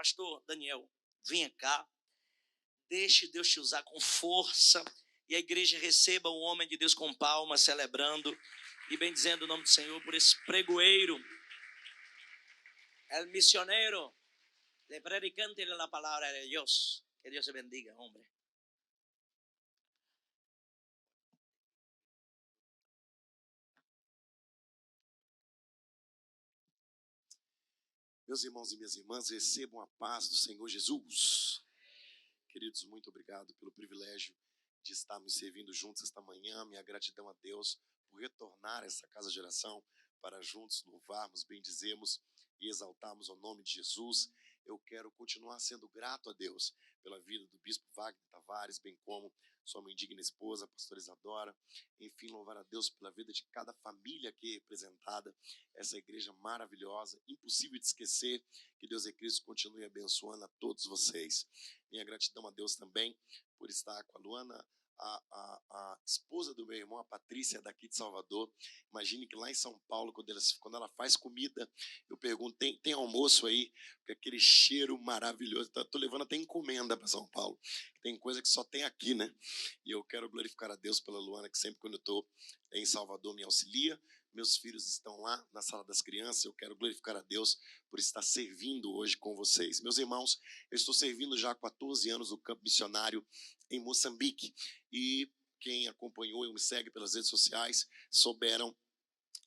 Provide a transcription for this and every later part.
pastor Daniel, venha cá, deixe Deus te usar com força, e a igreja receba o homem de Deus com palmas, celebrando e bendizendo o nome do Senhor por esse pregoeiro, el misionero, le predicante de la palabra de Dios. Que Dios te bendiga, hombre. Meus irmãos e minhas irmãs, recebam a paz do Senhor Jesus. Queridos, muito obrigado pelo privilégio de estarmos servindo juntos esta manhã. Minha gratidão a Deus por retornar a essa casa de oração para juntos louvarmos, bendizermos e exaltarmos o nome de Jesus. Eu quero continuar sendo grato a Deus pela vida do bispo Wagner Tavares, bem como sua mãe digna esposa, a pastora Isadora. Enfim, louvar a Deus pela vida de cada família aqui representada, essa igreja maravilhosa, impossível de esquecer. Que Deus e Cristo continue abençoando a todos vocês. Minha gratidão a Deus também por estar com a Luana, a esposa do meu irmão, a Patrícia, daqui de Salvador. Imagine que lá em São Paulo, quando ela faz comida, eu pergunto, tem almoço aí? Porque aquele cheiro maravilhoso. Estou levando até encomenda para São Paulo. Tem coisa que só tem aqui, né? E eu quero glorificar a Deus pela Luana, que sempre quando eu estou em Salvador me auxilia. Meus filhos estão lá na sala das crianças. Eu quero glorificar a Deus por estar servindo hoje com vocês. Meus irmãos, eu estou servindo já há 14 anos no campo missionário em Moçambique. E quem acompanhou e me segue pelas redes sociais souberam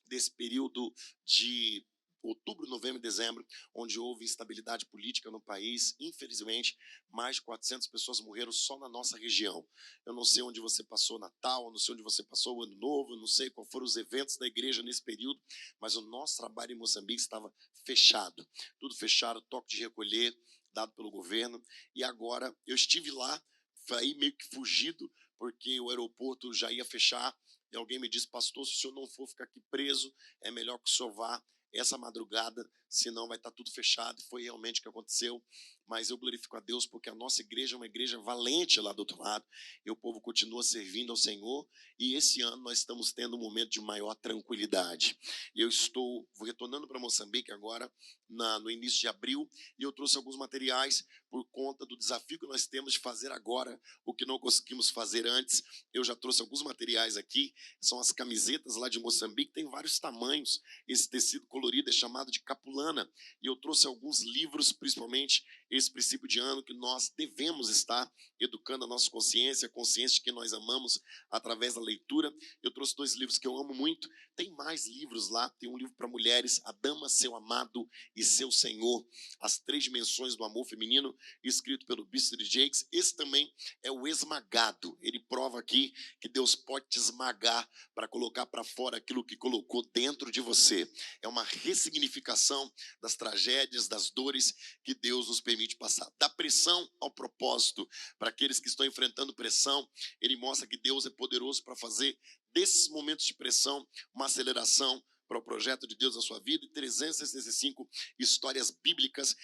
desse período de outubro, novembro e dezembro, onde houve instabilidade política no país. Infelizmente, mais de 400 pessoas morreram só na nossa região. Eu não sei onde você passou Natal, eu não sei onde você passou o Ano Novo, eu não sei quais foram os eventos da igreja nesse período, mas o nosso trabalho em Moçambique estava fechado. Tudo fechado, toque de recolher dado pelo governo. E agora eu estive lá, aí meio que fugido, porque o aeroporto já ia fechar. E alguém me disse, pastor, se o senhor não for ficar aqui preso, é melhor que o senhor vá essa madrugada, senão vai estar tudo fechado. E foi realmente o que aconteceu. Mas eu glorifico a Deus porque a nossa igreja é uma igreja valente lá do outro lado. E o povo continua servindo ao Senhor. E esse ano nós estamos tendo um momento de maior tranquilidade. Eu estou retornando para Moçambique agora, no início de abril. E eu trouxe alguns materiais por conta do desafio que nós temos de fazer agora o que não conseguimos fazer antes. Eu já trouxe alguns materiais aqui. São as camisetas lá de Moçambique. Tem vários tamanhos. Esse tecido colorido é chamado de capulana. E eu trouxe alguns livros, principalmente esse princípio de ano, que nós devemos estar educando a nossa consciência, a consciência de que nós amamos através da leitura. Eu trouxe 2 livros que eu amo muito. Tem mais livros lá. Tem um livro para mulheres, A Dama, Seu Amado e Seu Senhor. As 3 dimensões do amor feminino, escrito pelo Bispo de Jakes. Esse também é o Esmagado. Ele prova aqui que Deus pode te esmagar para colocar para fora aquilo que colocou dentro de você. É uma ressignificação das tragédias, das dores que Deus nos permite passar. Da pressão ao propósito. Para aqueles que estão enfrentando pressão, ele mostra que Deus é poderoso para fazer desses momentos de pressão uma aceleração para o projeto de Deus na sua vida. E 365 histórias bíblicas.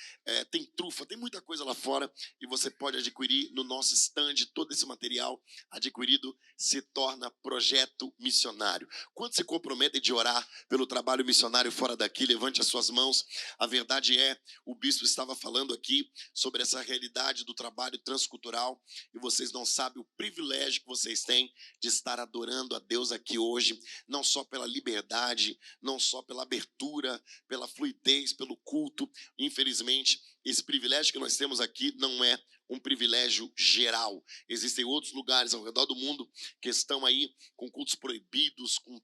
Tem trufa, tem muita coisa lá fora e você pode adquirir no nosso stand. Todo esse material adquirido se torna projeto missionário. Quando se comprometem de orar pelo trabalho missionário fora daqui, levante as suas mãos. A verdade é, o bispo estava falando aqui sobre essa realidade do trabalho transcultural e vocês não sabem o privilégio que vocês têm de estar adorando a Deus aqui hoje, não só pela liberdade, não só pela abertura, pela fluidez, pelo culto. Infelizmente, esse privilégio que nós temos aqui não é um privilégio geral. Existem outros lugares ao redor do mundo que estão aí com cultos proibidos, com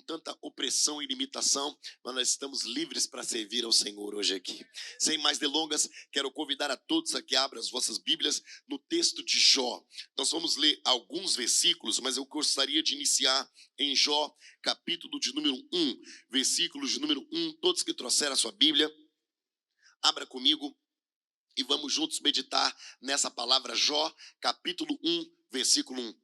tanta opressão e limitação, mas nós estamos livres para servir ao Senhor hoje aqui. Sem mais delongas, quero convidar a todos a que abram as vossas Bíblias no texto de Jó. Nós vamos ler alguns versículos, mas eu gostaria de iniciar em Jó, capítulo de número 1, versículos de número 1. Todos que trouxeram a sua Bíblia, abra comigo e vamos juntos meditar nessa palavra. Jó, capítulo 1, versículo 1.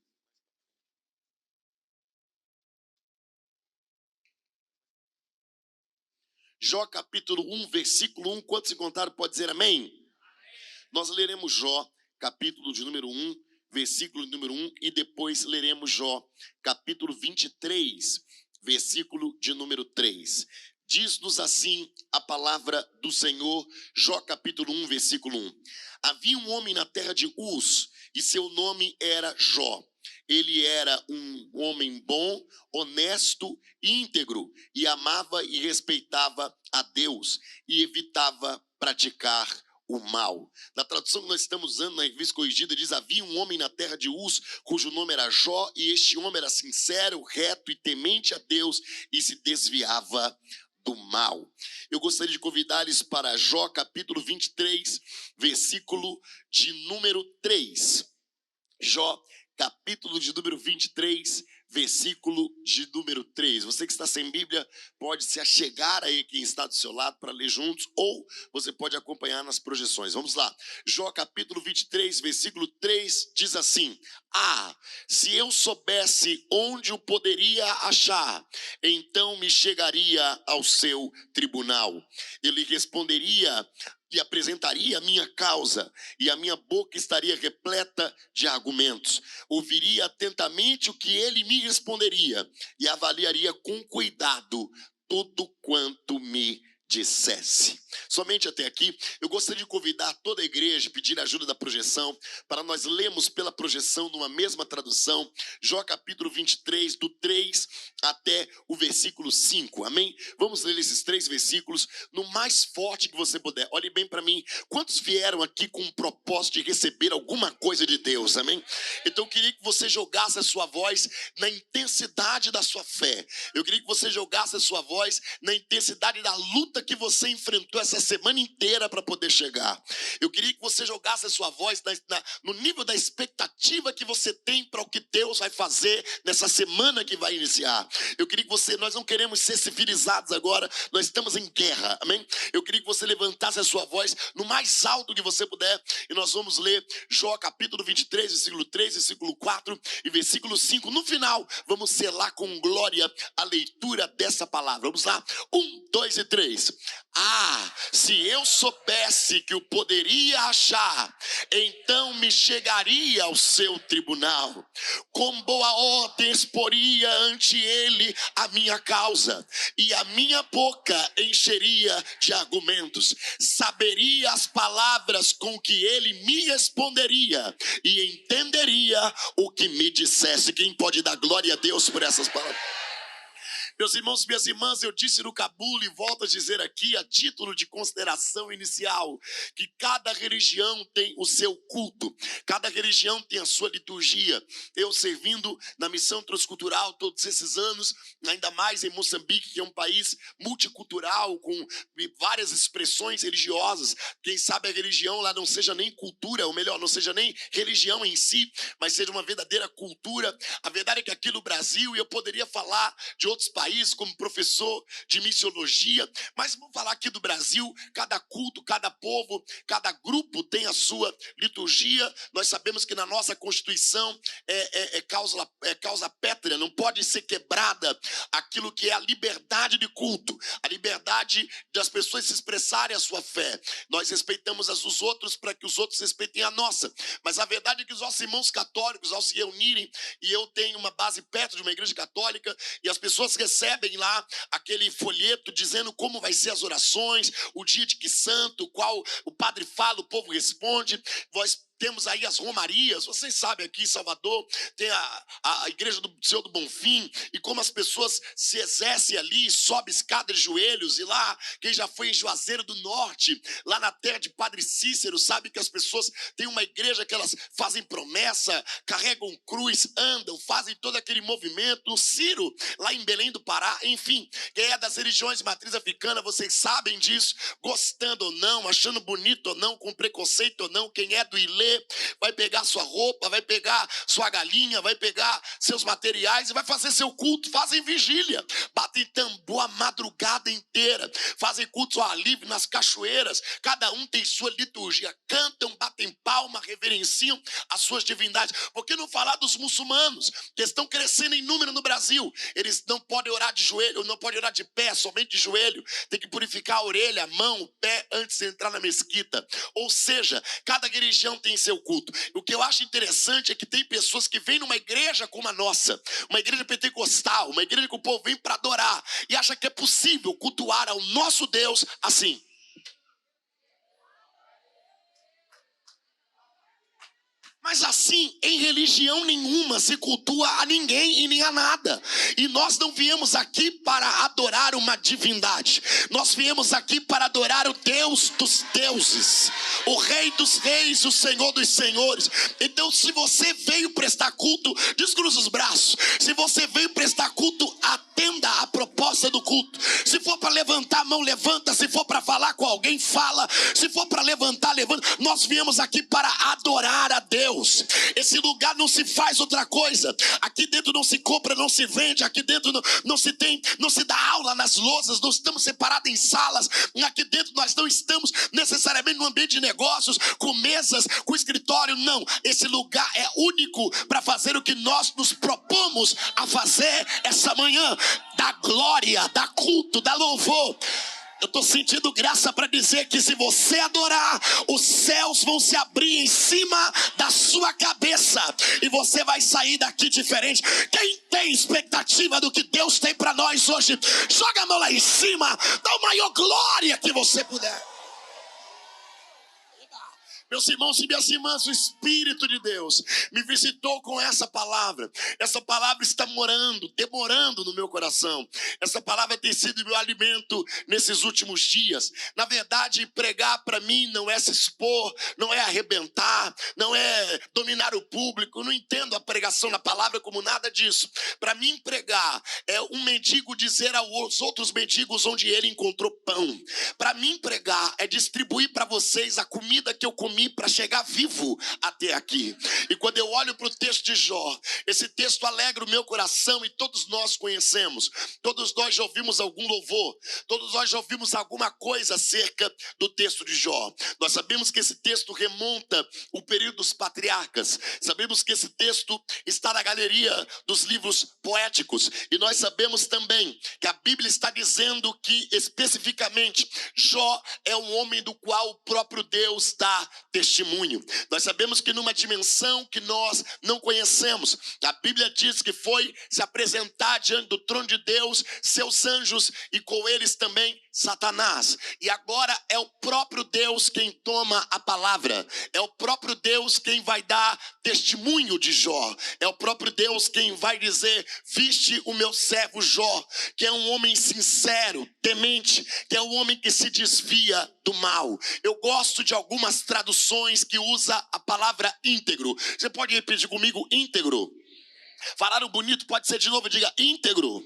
Jó, capítulo 1, versículo 1. Quantos encontraram pode dizer amém? Amém. Nós leremos Jó, capítulo de número 1, versículo número 1, e depois leremos Jó, capítulo 23, versículo de número 3. Diz-nos assim a palavra do Senhor, Jó capítulo 1, versículo 1. Havia um homem na terra de Uz, e seu nome era Jó. Ele era um homem bom, honesto, íntegro, e amava e respeitava a Deus, e evitava praticar o mal. Na tradução que nós estamos usando, na Revista Corrigida, diz: havia um homem na terra de Uz, cujo nome era Jó, e este homem era sincero, reto e temente a Deus, e se desviava do mal. Eu gostaria de convidar-lhes para Jó capítulo 23, versículo de número 3. Jó capítulo de número 23, versículo de número 3. Você que está sem Bíblia, pode se achegar aí quem está do seu lado para ler juntos, ou você pode acompanhar nas projeções. Vamos lá. Jó capítulo 23, versículo 3 diz assim: se eu soubesse onde o poderia achar, então me chegaria ao seu tribunal. Ele responderia e apresentaria a minha causa, e a minha boca estaria repleta de argumentos. Ouviria atentamente o que ele me responderia, e avaliaria com cuidado tudo quanto me dissesse. Somente até aqui, eu gostaria de convidar toda a igreja, pedir a ajuda da projeção, para nós lermos pela projeção numa mesma tradução, Jó capítulo 23, do 3 até o versículo 5, amém? Vamos ler esses 3 versículos no mais forte que você puder. Olhe bem para mim, quantos vieram aqui com o propósito de receber alguma coisa de Deus, amém? Então eu queria que você jogasse a sua voz na intensidade da sua fé. Eu queria que você jogasse a sua voz na intensidade da luta que você enfrentou essa semana inteira para poder chegar. Eu queria que você jogasse a sua voz no nível da expectativa que você tem para o que Deus vai fazer nessa semana que vai iniciar. Eu queria que nós não queremos ser civilizados agora, nós estamos em guerra, amém? Eu queria que você levantasse a sua voz no mais alto que você puder, e nós vamos ler Jó capítulo 23, versículo 3, versículo 4 e versículo 5. No final, vamos selar com glória a leitura dessa palavra. Vamos lá? 1, 2 e 3. Se eu soubesse que o poderia achar, então me chegaria ao seu tribunal. Com boa ordem exporia ante ele a minha causa, e a minha boca encheria de argumentos. Saberia as palavras com que ele me responderia, e entenderia o que me dissesse. Quem pode dar glória a Deus por essas palavras? Meus irmãos e minhas irmãs, eu disse no Cabula e volto a dizer aqui, a título de consideração inicial, que cada religião tem o seu culto, cada religião tem a sua liturgia. Eu servindo na missão transcultural todos esses anos, ainda mais em Moçambique, que é um país multicultural, com várias expressões religiosas. Quem sabe a religião lá não seja nem cultura, ou melhor, não seja nem religião em si, mas seja uma verdadeira cultura. A verdade é que aqui no Brasil, e eu poderia falar de outros países, como professor de missiologia, mas vamos falar aqui do Brasil, cada culto, cada povo, cada grupo tem a sua liturgia. Nós sabemos que na nossa Constituição é causa pétrea, não pode ser quebrada aquilo que é a liberdade de culto, a liberdade das pessoas se expressarem a sua fé. Nós respeitamos as dos outros para que os outros respeitem a nossa, mas a verdade é que os nossos irmãos católicos, ao se reunirem, e eu tenho uma base perto de uma igreja católica, e as pessoas recebem lá aquele folheto dizendo como vai ser as orações, o dia de que santo, qual o padre fala, o povo responde. Nós temos aí as romarias, vocês sabem, aqui em Salvador tem a igreja do Senhor do Bonfim, e como as pessoas se exercem ali, sobe escada de joelhos. E lá, quem já foi em Juazeiro do Norte, lá na terra de Padre Cícero, sabe que as pessoas têm uma igreja que elas fazem promessa, carregam cruz, andam, fazem todo aquele movimento. No Ciro, lá em Belém do Pará, enfim, quem é das religiões de matriz africana, vocês sabem disso, gostando ou não, achando bonito ou não, com preconceito ou não. Quem é do Ilê vai pegar sua roupa, vai pegar sua galinha, vai pegar seus materiais e vai fazer seu culto. Fazem vigília, batem tambor a madrugada inteira, fazem cultos ao ar livre nas cachoeiras. Cada um tem sua liturgia, cantam, batem palma, reverenciam as suas divindades. Por que não falar dos muçulmanos, que estão crescendo em número no Brasil? Eles não podem orar de joelho, não podem orar de pé, somente de joelho. Tem que purificar a orelha, a mão, o pé antes de entrar na mesquita. Ou seja, cada religião tem seu culto. O que eu acho interessante é que tem pessoas que vêm numa igreja como a nossa, uma igreja pentecostal, uma igreja que o povo vem para adorar, e acha que é possível cultuar ao nosso Deus assim. Mas assim, em religião nenhuma se cultua a ninguém e nem a nada. E nós não viemos aqui para adorar uma divindade. Nós viemos aqui para adorar o Deus dos deuses, o Rei dos reis, o Senhor dos senhores. Então, se você veio prestar culto, descruza os braços. Se você veio prestar culto, atenda a proposta do culto. Se for para levantar a mão, levanta. Se for para falar com alguém, fala. Se for para levantar, levanta. Nós viemos aqui para adorar a Deus. Esse lugar não se faz outra coisa. Aqui dentro não se compra, não se vende. Aqui dentro não se dá aula nas lousas. Não estamos separados em salas. Aqui dentro nós não estamos necessariamente no ambiente de negócios, com mesas, com escritório. Não, esse lugar é único para fazer o que nós nos propomos a fazer essa manhã. Da glória, da culto, da louvor. Eu estou sentindo graça para dizer que se você adorar, os céus vão se abrir em cima da sua cabeça e você vai sair daqui diferente. Quem tem expectativa do que Deus tem para nós hoje, joga a mão lá em cima, dá a maior glória que você puder. Meus irmãos e minhas irmãs, o Espírito de Deus me visitou com essa palavra. Essa palavra está demorando no meu coração. Essa palavra tem sido meu alimento nesses últimos dias. Na verdade, pregar para mim não é se expor, não é arrebentar, não é dominar o público. Eu não entendo a pregação da palavra como nada disso. Para mim, pregar é um mendigo dizer aos outros mendigos onde ele encontrou pão. Para mim, pregar é distribuir para vocês a comida que eu comi para chegar vivo até aqui. E quando eu olho para o texto de Jó, esse texto alegra o meu coração e todos nós conhecemos. Todos nós já ouvimos algum louvor. Todos nós já ouvimos alguma coisa acerca do texto de Jó. Nós sabemos que esse texto remonta o período dos patriarcas. Sabemos que esse texto está na galeria dos livros poéticos. E nós sabemos também que a Bíblia está dizendo que especificamente Jó é um homem do qual o próprio Deus dá testemunho. Nós sabemos que numa dimensão que nós não conhecemos, a Bíblia diz que foi se apresentar diante do trono de Deus, seus anjos e com eles também Satanás. E agora é o próprio Deus quem toma a palavra. É o próprio Deus quem vai dar testemunho de Jó. É o próprio Deus quem vai dizer: viste o meu servo Jó, que é um homem sincero, temente, que é um homem que se desvia do mal. Eu gosto de algumas traduções que usa a palavra íntegro. Você pode repetir comigo: íntegro? Falaram bonito, pode ser de novo, diga íntegro.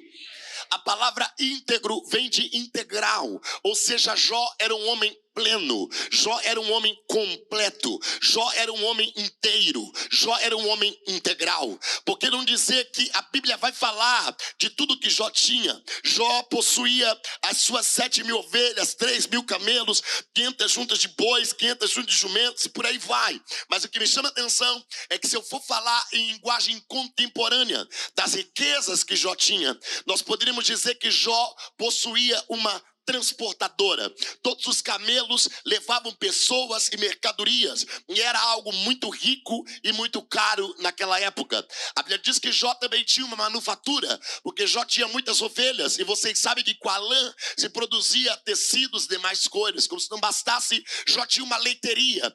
A palavra íntegro vem de integral, ou seja, Jó era um homem pleno, Jó era um homem completo, Jó era um homem inteiro, Jó era um homem integral. Por que não dizer que a Bíblia vai falar de tudo que Jó tinha? Jó possuía as suas 7.000 ovelhas, 3.000 camelos, 500 juntas de bois, 500 juntas de jumentos e por aí vai. Mas o que me chama a atenção é que se eu for falar em linguagem contemporânea das riquezas que Jó tinha, nós poderíamos dizer que Jó possuía uma transportadora. Todos os camelos levavam pessoas e mercadorias, e era algo muito rico e muito caro naquela época. A Bíblia diz que Jó também tinha uma manufatura, porque Jó tinha muitas ovelhas, e vocês sabem que com a lã se produzia tecidos de demais cores. Como se não bastasse, Jó tinha uma leiteria.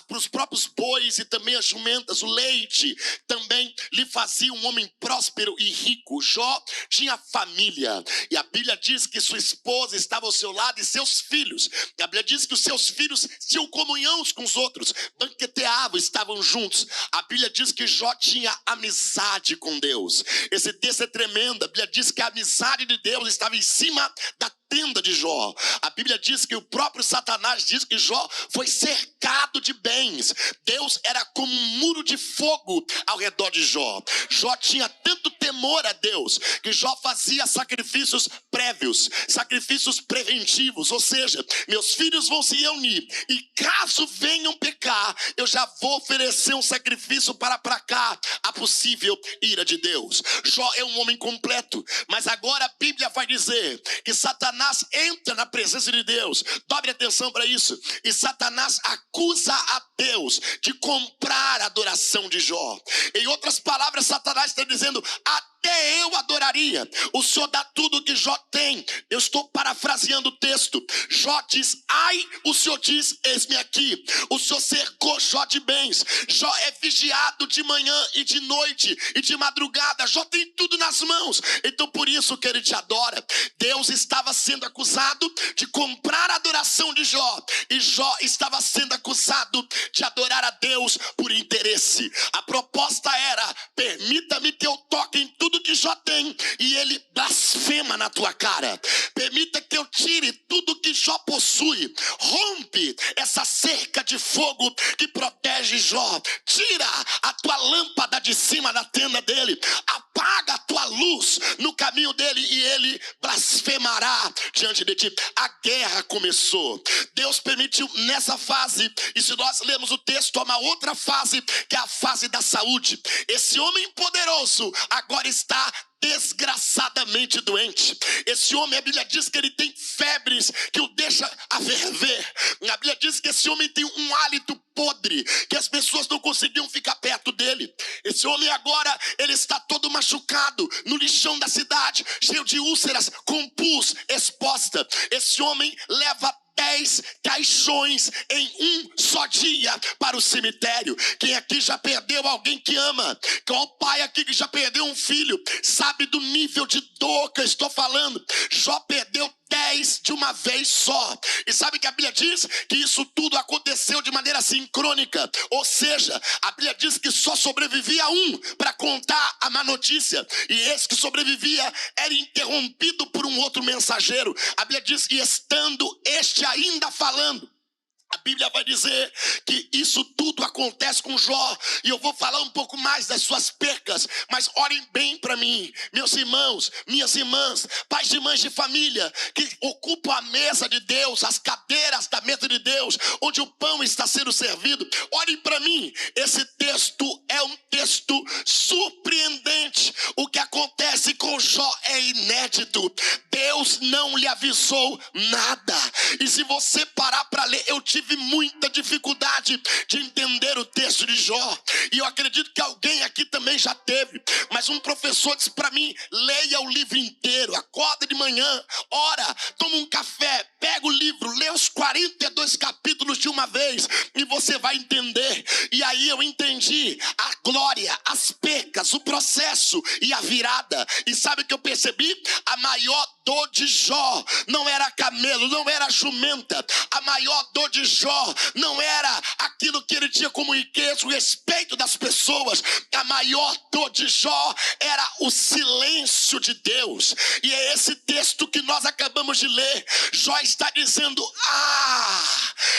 Para os próprios bois e também as jumentas, o leite também lhe fazia um homem próspero e rico. Jó tinha família, e a Bíblia diz que sua esposa estava ao seu lado e seus filhos. A Bíblia diz que os seus filhos tinham comunhão uns com os outros, banqueteavam, estavam juntos. A Bíblia diz que Jó tinha amizade com Deus. Esse texto é tremendo. A Bíblia diz que a amizade de Deus estava em cima da tenda de Jó. A Bíblia diz que o próprio Satanás diz que Jó foi cercado de bens. Deus era como um muro de fogo ao redor de Jó. Jó tinha tanto temor a Deus que Jó fazia sacrifícios prévios, sacrifícios preventivos, ou seja, meus filhos vão se reunir e caso venham pecar, eu já vou oferecer um sacrifício para aplacar a possível ira de Deus. Jó é um homem completo, mas agora a Bíblia vai dizer que Satanás entra na presença de Deus. Dobre atenção para isso. E Satanás acusa a Deus, de comprar a adoração de Jó. Em outras palavras, Satanás está dizendo: até eu adoraria. O Senhor dá tudo que Jó tem. Eu estou parafraseando o texto. Jó diz: ai, o Senhor diz: eis-me aqui. O Senhor cercou Jó de bens. Jó é vigiado de manhã e de noite e de madrugada. Jó tem tudo nas mãos. Então por isso que ele te adora. Deus estava sendo acusado de comprar a adoração de Jó, e Jó estava sendo acusado de adorar a Deus por interesse. A proposta era: permita-me que eu toque em tudo que Jó tem, e ele blasfema na tua cara. Permita que eu tire tudo que Jó possui. Rompe essa cerca de fogo que protege Jó. Tira a tua lâmpada de cima da tenda dele. Apaga a tua luz no caminho dele, e ele blasfemará diante de ti. A guerra começou. Deus permitiu nessa fase, e se nós lermos o texto, há uma outra fase, que é a fase da saúde. Esse homem poderoso agora está desgraçadamente doente. Esse homem, a Bíblia diz que ele tem febres que o deixa a ferver. A Bíblia diz que esse homem tem um hálito podre, que as pessoas não conseguiam ficar perto dele. Esse homem agora, ele está todo machucado, no lixão da cidade, cheio de úlceras, com pus exposta. Esse homem leva 10 caixões em um só dia para o cemitério. Quem aqui já perdeu alguém que ama? Qual pai aqui que já perdeu um filho sabe do nível de dor que eu estou falando? Jó perdeu 10 de uma vez só. E sabe que a Bíblia diz que isso tudo aconteceu de maneira sincrônica. Ou seja, a Bíblia diz que só sobrevivia um para contar a má notícia, e esse que sobrevivia era interrompido por um outro mensageiro. A Bíblia diz: e estando este ainda falando. A Bíblia vai dizer que isso tudo acontece com Jó, e eu vou falar um pouco mais das suas percas, mas orem bem para mim, meus irmãos, minhas irmãs, pais e mães de família que ocupam a mesa de Deus, as cadeiras da mesa de Deus, onde o pão está sendo servido. Orem para mim. Esse texto é um texto surpreendente. O que acontece com Jó é inédito. Deus não lhe avisou nada, e se você parar para ler, eu tive muita dificuldade de entender o texto de Jó, e eu acredito que alguém aqui também já teve. Mas um professor disse para mim: leia o livro inteiro, acorda de manhã, ora, toma um café, pega o livro, lê os 42 capítulos de uma vez, e você vai entender. E aí eu entendi a glória, as percas, o processo e a virada. E sabe o que eu percebi? A maior dor de Jó não era camelo, não era jumenta. A maior dor de Jó não era aquilo que ele tinha como riqueza, o respeito das pessoas. A maior dor de Jó era o silêncio de Deus. E é esse texto que nós acabamos de ler. Jó está dizendo: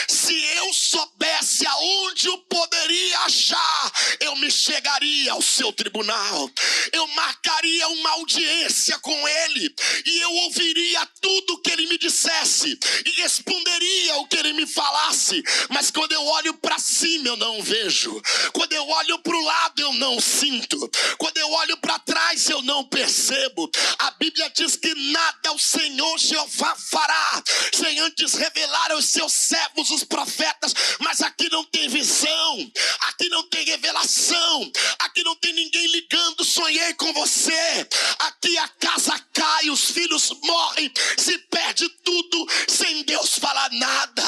se eu soubesse aonde eu poderia achar, eu me chegaria ao seu tribunal, eu marcaria uma audiência com ele, e eu ouviria tudo que ele me dissesse e responderia o que ele me falasse. Mas quando eu olho para cima, eu não vejo. Quando eu olho para o lado, eu não sinto. Quando eu olho para trás, eu não percebo. A Bíblia diz que nada o Senhor Jeová fará sem antes revelar aos seus servos, os profetas. Mas aqui não tem visão, aqui não tem revelação, aqui não tem ninguém ligando: sonhei com você. Aqui a casa cai, os filhos morrem, se perde tudo sem Deus falar nada,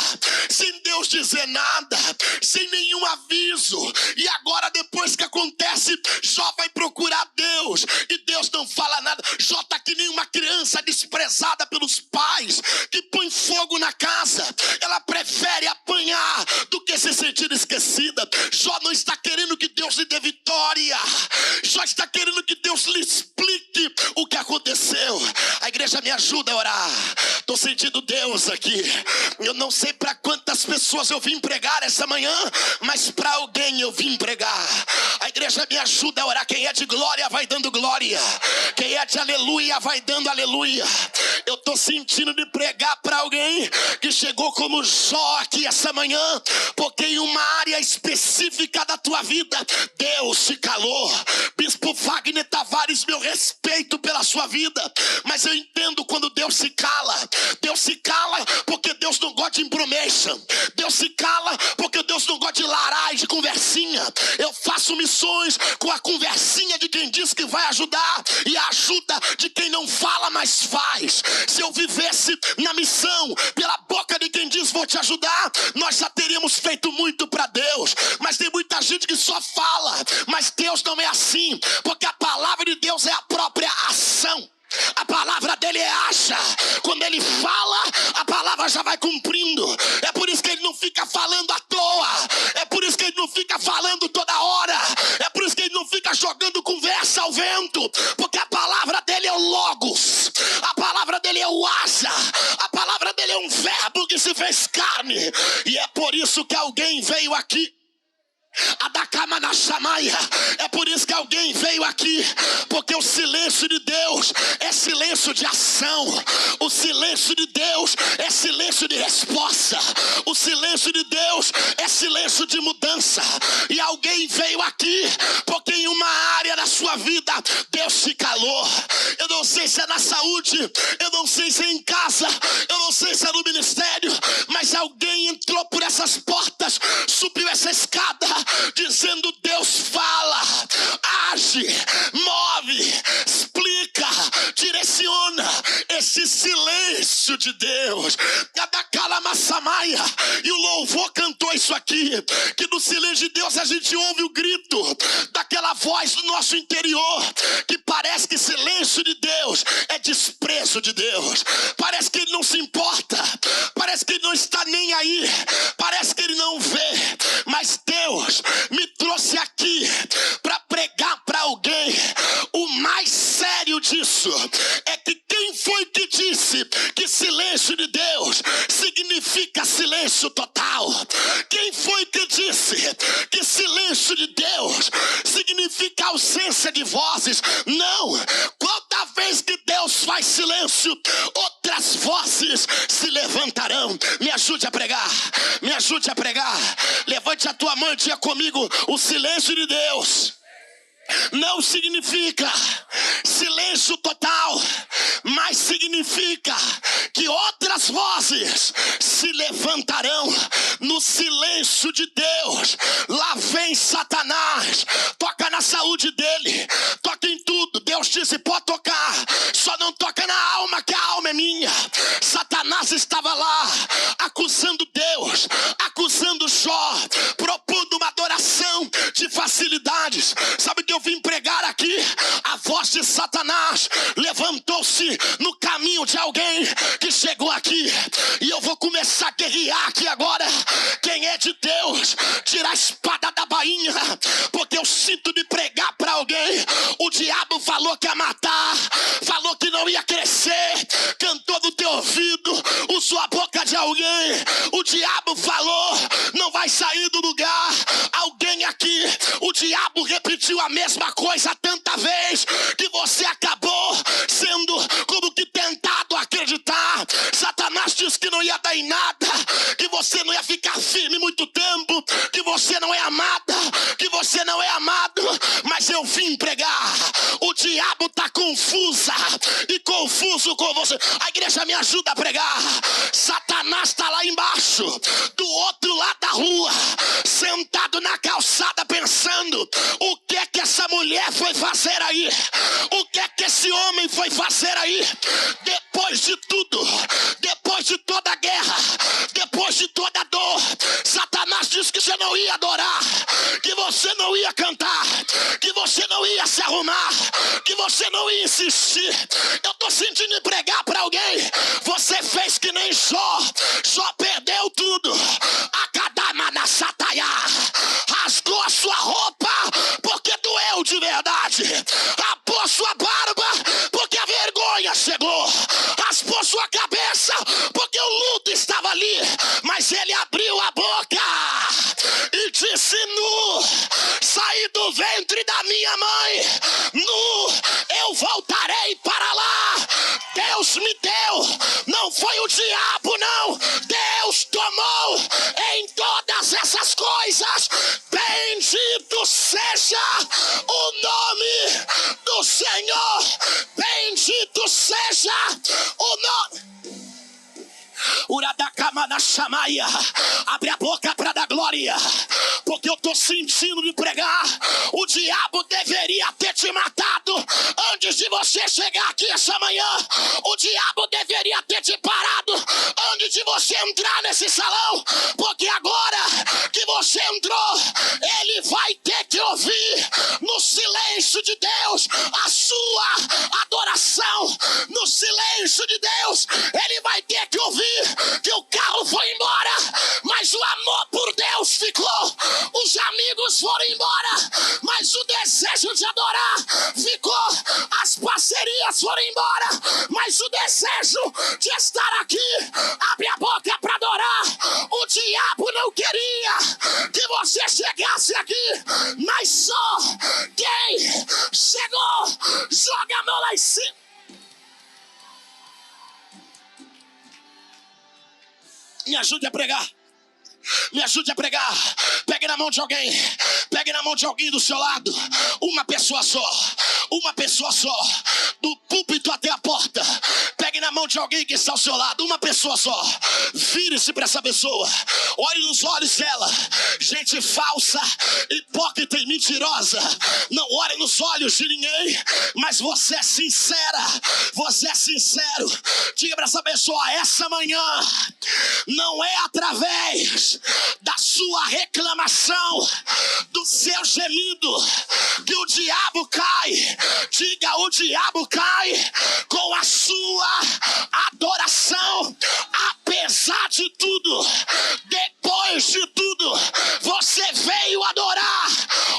sem Deus dizer nada, sem nenhum aviso. E agora, depois que acontece, Jó vai procurar Deus, e Deus não fala nada. Jó está que nem uma criança desprezada pelos pais, que põe fogo na casa. Ela prefere apanhar do que se sentir esquecida. Jó não está querendo que Deus lhe dê vitória, Jó está querendo que Deus lhe explique o que aconteceu. A igreja me ajuda a orar. Estou sentindo Deus aqui. Eu não sei para quantas pessoas eu vim pregar essa manhã, mas para alguém eu vim pregar. A igreja me ajuda a orar. Quem é de glória vai dando glória, quem é de aleluia vai dando aleluia. Eu estou sentindo de pregar para alguém que chegou como Jó aqui essa manhã, porque em uma área específica da tua vida, Deus se calou. Bispo Wagner Tavares, meu respeito pela sua vida, mas eu entendo quando Deus se cala. Deus se cala porque Deus não gosta de information. Deus se cala porque Deus não gosta de larai, de conversinha. Eu faço missões com a conversinha de quem diz que vai ajudar e a ajuda de quem não fala, mas faz. Se eu vivesse na missão pela boca de quem diz vou te ajudar, nós já teríamos feito muito para Deus. Mas tem muita gente que só fala, mas Deus não é assim, porque a palavra de Deus é a própria ação. A palavra dele é acha. Quando ele fala, a palavra já vai cumprindo. É por isso que ele não fica falando à toa. É por isso que ele não fica falando toda hora. É por isso que ele não fica jogando conversa ao vento. Porque a palavra dele é o logos. A palavra dele é o acha. A palavra dele é um verbo que se fez carne. E é por isso que alguém veio aqui. É por isso que alguém veio aqui, porque o silêncio de Deus é silêncio de ação. O silêncio de Deus é silêncio de resposta. O silêncio de Deus é silêncio de mudança. E alguém veio aqui porque em uma área da sua vida Deus se calou. Eu não sei se é na saúde, eu não sei se é em casa, eu não sei se é no ministério, mas alguém entrou por essas portas, subiu essa escada dizendo: Deus fala, age, move, explica, direciona. Esse silêncio de Deus, e o louvor cantou isso aqui, que no silêncio de Deus a gente ouve o grito daquela voz do nosso interior, que parece que silêncio de Deus é desprezo de Deus. Parece que ele não se importa, parece que ele não está nem aí, parece que ele não vê. Mas Deus me trouxe aqui para pregar para alguém. O mais sério disso é que quem foi que disse que silêncio de Deus significa silêncio total? Quem foi que disse que silêncio de Deus significa ausência de vozes? Não. Toda vez que Deus faz silêncio, outras vozes se levantarão. Me ajude a pregar, me ajude a pregar. Levante a tua mão e diga comigo: o silêncio de Deus não significa silêncio total, mas significa que outras vozes se levantarão. No silêncio de Deus, lá vem Satanás, toca na saúde dele, toca em tudo. Deus disse: pode tocar, só não toca na alma, que a alma é minha. Satanás estava lá acusando Deus, acusando Jó, propondo uma adoração de facilidades. Sabe o que eu vim pregar aqui? A voz de Satanás levantou-se no caminho de alguém que chegou aqui, e eu vou começar a guerrear aqui agora. Quem é de Deus, tira a espada da bainha, porque eu sinto de pregar para alguém. O diabo falou que ia matar, falou que não ia crescer, cantou no teu ouvido, usou a boca de alguém. O diabo falou: não vai sair do lugar. Alguém aqui, o diabo repetiu a mesma coisa tanta vez que você acabou sendo como que tentado a acreditar. Satanás disse que não ia dar em nada, que você não ia ficar firme muito tempo, que você não é amada, que você não é amado. Mas eu vim pregar. O diabo está confusa e confuso com você. A igreja me ajuda a pregar. Satanás está lá embaixo, do outro lado da rua, sentado na calçada, pensando: o que é que essa mulher foi fazer aí? O que é que esse homem foi fazer aí? Depois de tudo, depois de toda a guerra, depois de toda a dor, Satanás disse que você não ia adorar, que você não ia cantar, que você não ia se arrumar, que você não ia insistir. Eu estou sentindo em pregar para alguém. Você fez que nem Jó. Jó perdeu tudo. Akadamana sataya, rasgou a sua roupa porque doeu de verdade, rapou sua barba porque a vergonha chegou, raspou sua cabeça porque o luto estava ali. Mas ele abriu a boca e disse: nu, saí do ventre da minha mãe, nu, eu voltarei para lá. as coisas. Bendito seja o nome do Senhor. Bendito seja o nome. Uradacamanaxamaia. Abre a boca para dar glória, porque eu estou sentindo de pregar. O diabo deveria ter te matado antes de você chegar aqui essa manhã. O diabo deveria ter te parado antes de você entrar nesse salão, porque agora que você entrou, ele vai ter que ouvir no silêncio de Deus a sua adoração. No silêncio de Deus, ele vai ter que ouvir que o carro foi embora, mas o amor por Deus ficou. Os amigos foram embora, mas o desejo de adorar ficou. As parcerias foram embora, mas o desejo de estar aqui. Abre a boca para adorar. O diabo não queria que você chegasse aqui, mas só quem chegou, joga a mão lá em cima. Me ajude a pregar. Me ajude a pregar. Pegue na mão de alguém. Pegue na mão de alguém do seu lado. Uma pessoa só. Uma pessoa só. Do púlpito até a porta. Pegue na mão de alguém que está ao seu lado. Uma pessoa só. Vire-se para essa pessoa. Olhe nos olhos dela. Gente falsa, hipócrita e mentirosa. Não olhe nos olhos de ninguém, mas você é sincera. Você é sincero. Diga para essa pessoa: essa manhã não é através da sua reclamação, do seu gemido, que o diabo cai. Diga: o diabo cai com a sua adoração. Apesar de tudo, depois de tudo, você veio adorar.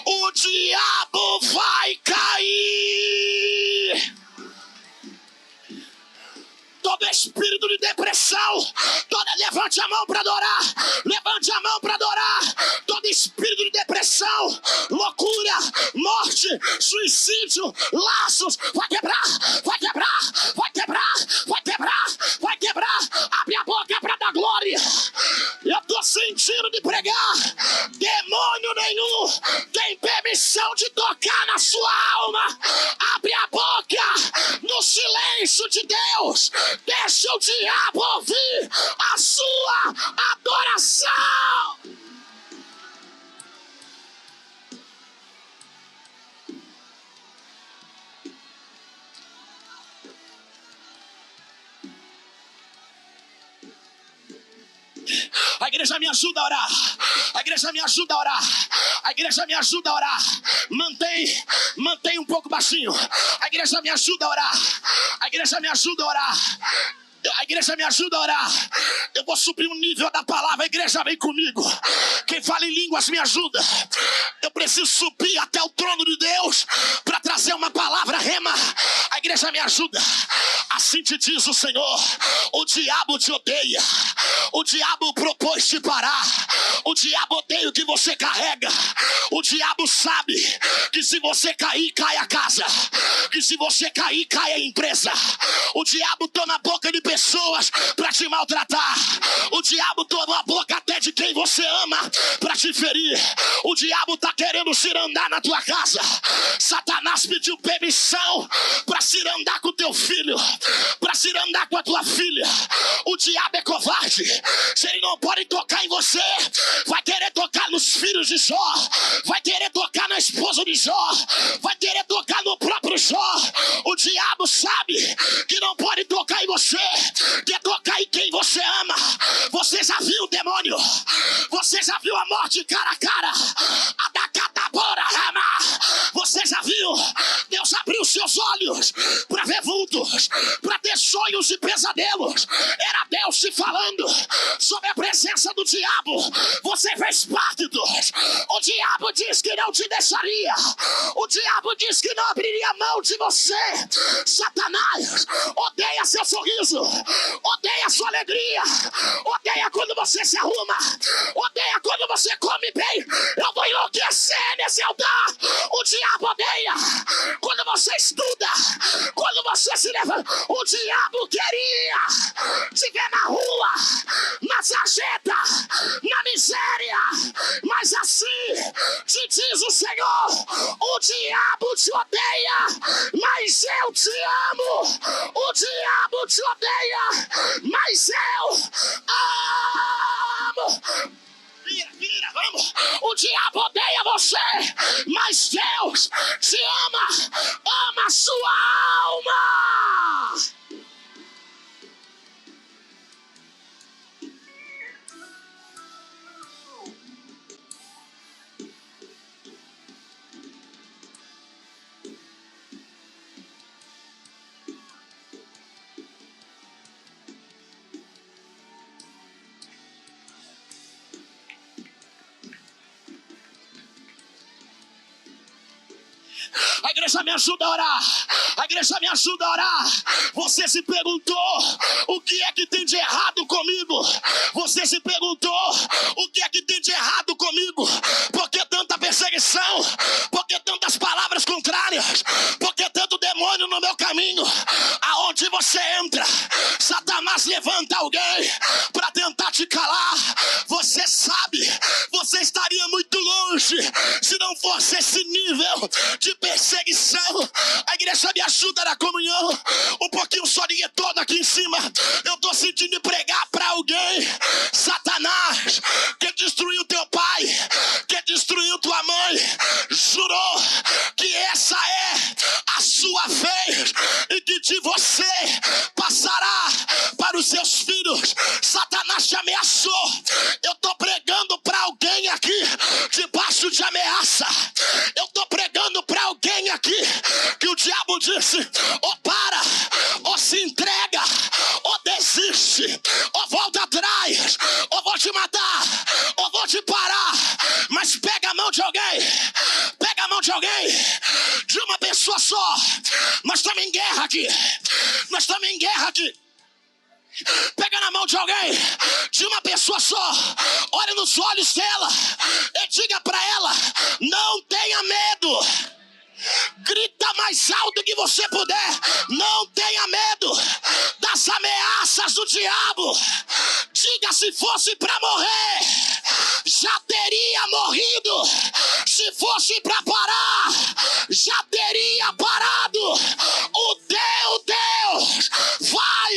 O diabo vai cair. Todo espírito de depressão, levante a mão para adorar. Levante a mão para adorar. Todo espírito de depressão, loucura, morte, suicídio, laços, vai quebrar, vai quebrar, vai quebrar, vai quebrar, vai quebrar. Abre a boca para dar glória. Eu estou sentindo de pregar. Demônio nenhum tem permissão de tocar na sua alma. Abre a boca no silêncio de Deus. Deixa o diabo ouvir a sua adoração. A igreja me ajuda a orar. A igreja me ajuda a orar. A igreja me ajuda a orar. Mantém um pouco baixinho. A igreja me ajuda a orar. A igreja me ajuda a orar. A igreja me ajuda a orar. Eu vou subir um nível da palavra. A igreja vem comigo. Quem fala em línguas me ajuda. Eu preciso subir até o trono de Deus para trazer uma palavra rema. A igreja me ajuda. Assim te diz o Senhor: o diabo te odeia. O diabo propôs te parar. O diabo odeia o que você carrega. O diabo sabe que se você cair, cai a casa. Que se você cair, cai a empresa. O diabo toma a boca de pessoas para te maltratar. O diabo toma a boca até de quem você ama para te ferir. O diabo está querendo cirandar na tua casa. Satanás pediu permissão para cirandar com o teu filho, para cirandar com a tua filha. O diabo é covarde. Se ele não pode tocar em você, vai querer tocar nos filhos de Jó, vai querer tocar na esposa de Jó, vai querer tocar no próprio Jó. O diabo sabe que não pode tocar em você, quer tocar em quem você ama. Você já viu o demônio? Você já viu a morte cara a cara? A da catabora rama. Você já viu? Deus abriu seus olhos para ver vultos, para ter sonhos e pesadelos. Era Deus te falando sobre a presença do diabo. Você fez parte dos. O diabo diz que não te deixaria. O diabo diz que não abriria mão de você. Satanás odeia seu sorriso, odeia sua alegria, odeia quando você se arruma, odeia quando você come bem. Eu vou enlouquecer nesse altar. O diabo odeia quando você estuda, quando você se levanta. O diabo queria te ver na rua, na sarjeta, na miséria, diz o Senhor: o diabo te odeia, mas eu te amo. O diabo te odeia, mas eu amo. Vira, vamos. O diabo odeia você, mas Deus te ama a sua alma. A igreja me ajuda a orar. A igreja me ajuda a orar. Você se perguntou: o que é que tem de errado comigo? Você se perguntou: o que é que tem de errado comigo? Por que tanta perseguição? Por que tantas palavras contrárias? Por que tanto demônio no meu caminho? Aonde você entra, Satanás levanta alguém para tentar te calar. Você sabe, você estaria muito longe se não fosse esse nível de perseguição. A igreja me ajuda na comunhão. Um pouquinho só de todo aqui em cima. Eu estou sentindo pregar para alguém. Satanás, que destruiu teu pai, que destruiu tua mãe, jurou que essa é a sua vez e que de você passará para os seus filhos. Satanás te ameaçou. Eu estou pregando para alguém aqui debaixo de ameaça. Eu estou pregando para alguém aqui que o diabo disse: ou para, ou se entrega, ou desiste, ou volta atrás, ou vou te matar, ou vou te parar. Mas pega a mão de alguém, pega a mão de alguém, de uma pessoa só. Nós estamos em guerra aqui. Nós estamos em guerra aqui. Pega na mão de alguém, de uma pessoa só. Olhe nos olhos dela e diga para ela: não tenha medo. Grita mais alto que você puder. Não tenha medo das ameaças do diabo. Diga: se fosse para morrer, já teria morrido. Se fosse para parar, já teria parado. O teu Deus vai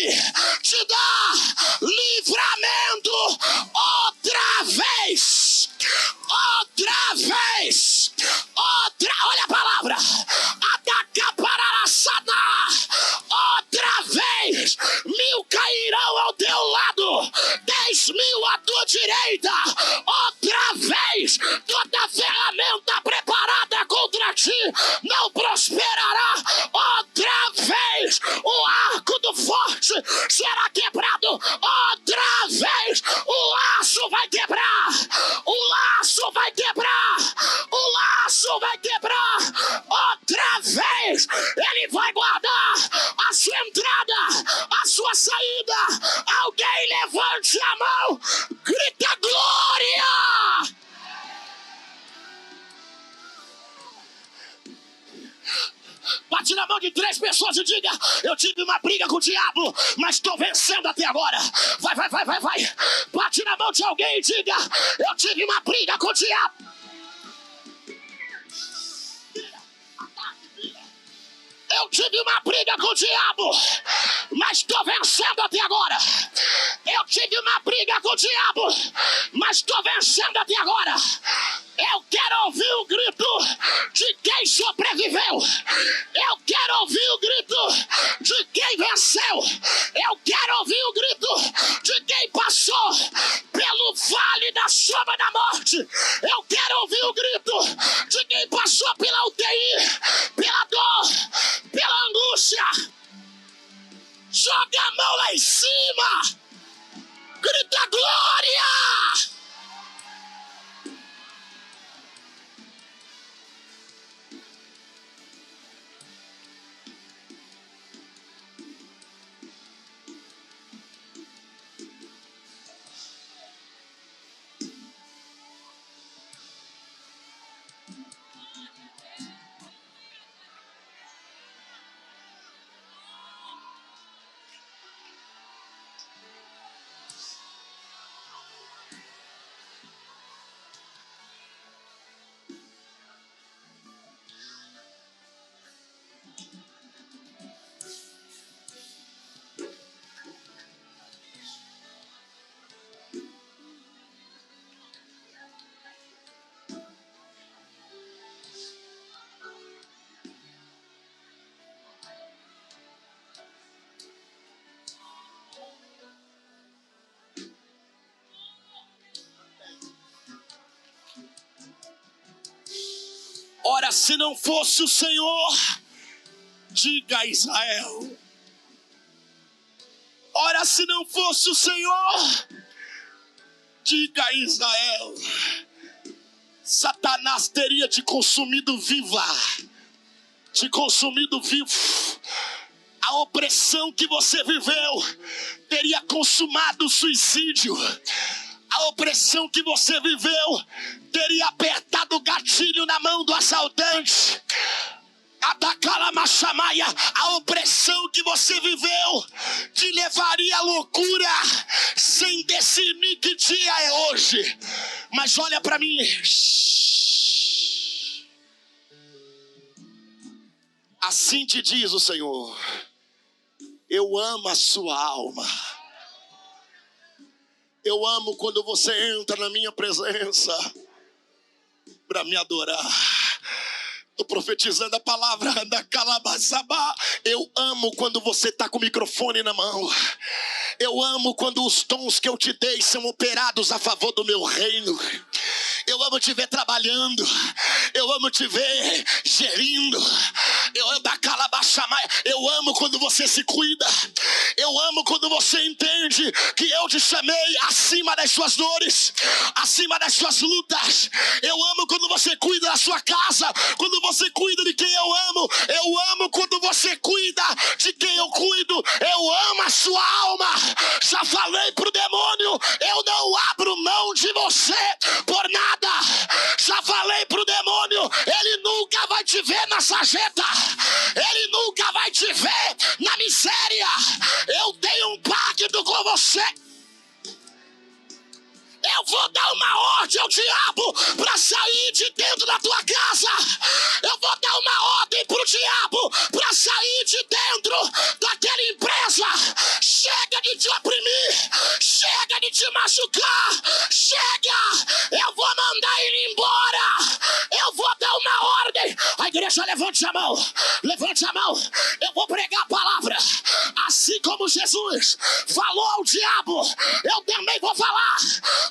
te dar livramento outra vez. Outra vez. Olha a palavra. Outra vez. 1000 cairão ao teu lado, 10.000 à tua direita. Outra vez. Toda ferramenta preparada contra ti não prosperará. Outra vez. O arco do forte será quebrado. Outra vez. O laço vai quebrar. O laço vai quebrar. O laço vai quebrar. Outra vez. Ele vai guardar a sua entrada, a sua saída. Alguém levante a mão. Grita glória. Bate na mão de 3 pessoas e diga: eu tive uma briga com o diabo, mas estou vencendo até agora. Vai. Bate na mão de alguém e diga: eu tive uma briga com o diabo. Eu tive uma briga com o diabo, mas estou vencendo até agora. Eu tive uma briga com o diabo, mas estou vencendo até agora. Eu quero ouvir o grito de quem sobreviveu. Eu quero ouvir o grito de quem venceu. Eu quero ouvir o grito de quem passou pelo vale da sombra da morte. Eu quero ouvir o grito de quem passou pela UTI, pela dor, pela angústia. Joga a mão lá em cima. Grita glória. Ora, se não fosse o Senhor, diga a Israel. Ora, se não fosse o Senhor, diga a Israel. Satanás teria te consumido viva, te consumido vivo. A opressão que você viveu teria consumado o suicídio. A opressão que você viveu teria apertado o gatilho na mão do assaltante. A opressão que você viveu te levaria à loucura, sem discernir que dia é hoje. Mas olha para mim. Assim te diz o Senhor: eu amo a sua alma. Eu amo quando você entra na minha presença para me adorar. Estou profetizando a palavra da Calabaçabá. Eu amo quando você está com o microfone na mão. Eu amo quando os dons que eu te dei são operados a favor do meu reino. Eu amo te ver trabalhando. Eu amo te ver gerindo. Eu amo a Calabaçamaia. Eu amo quando você se cuida. Eu amo quando você entende que eu te chamei acima das suas dores, acima das suas lutas. Eu amo quando você cuida da sua casa, quando você cuida de quem eu amo. Eu amo quando você cuida de quem eu cuido. Eu amo a sua alma. Já falei pro demônio, eu não abro mão de você por nada. Já falei pro demônio, ele nunca vai te ver na sarjeta. Ele nunca vai te ver na miséria. Eu tenho um pacto com você. Eu vou dar uma ordem ao diabo para sair de dentro da tua casa. Eu vou dar uma ordem pro diabo para sair de dentro daquela empresa. Chega de te oprimir. Chega de te machucar. Chega. Eu vou mandar ele embora. Eu vou dar uma ordem. A igreja, levante a mão. Levante a mão. Eu vou pregar a palavra. Assim como Jesus falou ao diabo, eu também vou falar.